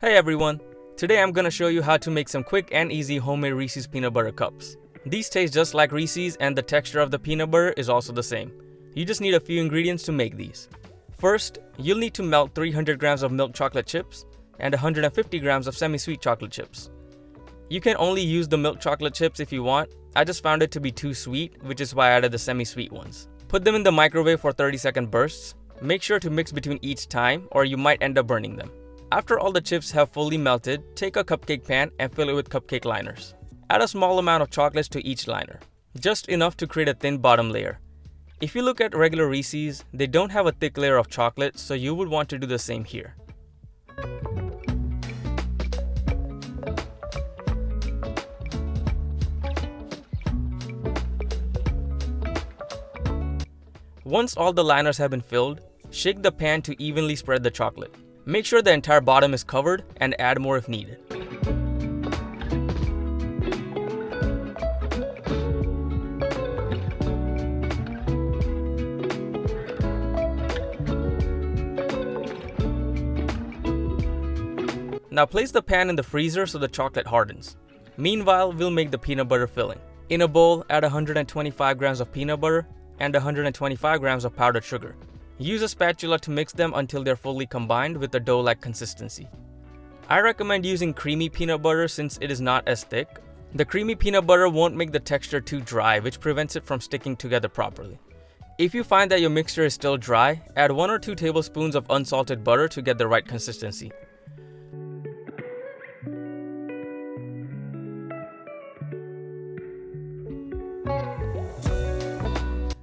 Hey everyone! Today I'm gonna show you how to make some quick and easy homemade Reese's peanut butter cups. These taste just like Reese's and the texture of the peanut butter is also the same. You just need a few ingredients to make these. First, you'll need to melt 300 grams of milk chocolate chips and 150 grams of semi-sweet chocolate chips. You can only use the milk chocolate chips if you want. I just found it to be too sweet, which is why I added the semi-sweet ones. Put them in the microwave for 30-second bursts. Make sure to mix between each time or you might end up burning them. After all the chips have fully melted, take a cupcake pan and fill it with cupcake liners. Add a small amount of chocolates to each liner, just enough to create a thin bottom layer. If you look at regular Reese's, they don't have a thick layer of chocolate, so you would want to do the same here. Once all the liners have been filled, shake the pan to evenly spread the chocolate. Make sure the entire bottom is covered and add more if needed. Now place the pan in the freezer so the chocolate hardens. Meanwhile, we'll make the peanut butter filling. In a bowl, add 125 grams of peanut butter and 125 grams of powdered sugar. Use a spatula to mix them until they're fully combined with a dough-like consistency. I recommend using creamy peanut butter since it is not as thick. The creamy peanut butter won't make the texture too dry, which prevents it from sticking together properly. If you find that your mixture is still dry, add 1 or 2 tablespoons of unsalted butter to get the right consistency.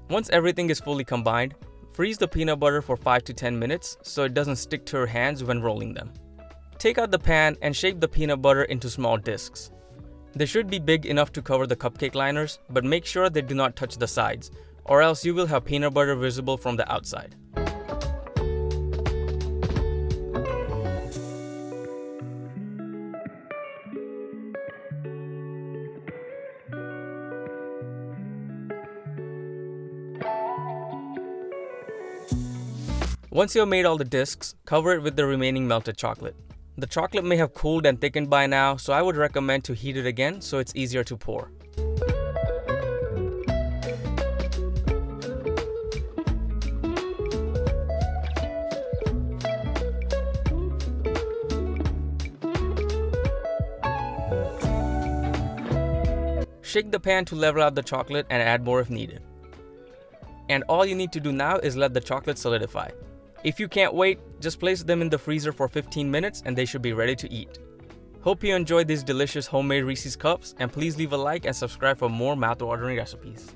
Once everything is fully combined, freeze the peanut butter for 5 to 10 minutes so it doesn't stick to your hands when rolling them. Take out the pan and shape the peanut butter into small discs. They should be big enough to cover the cupcake liners, but make sure they do not touch the sides, or else you will have peanut butter visible from the outside. Once you have made all the discs, cover it with the remaining melted chocolate. The chocolate may have cooled and thickened by now, so I would recommend to heat it again so it's easier to pour. Shake the pan to level out the chocolate and add more if needed. And all you need to do now is let the chocolate solidify. If you can't wait, just place them in the freezer for 15 minutes and they should be ready to eat. Hope you enjoyed these delicious homemade Reese's cups, and please leave a like and subscribe for more mouth-watering recipes.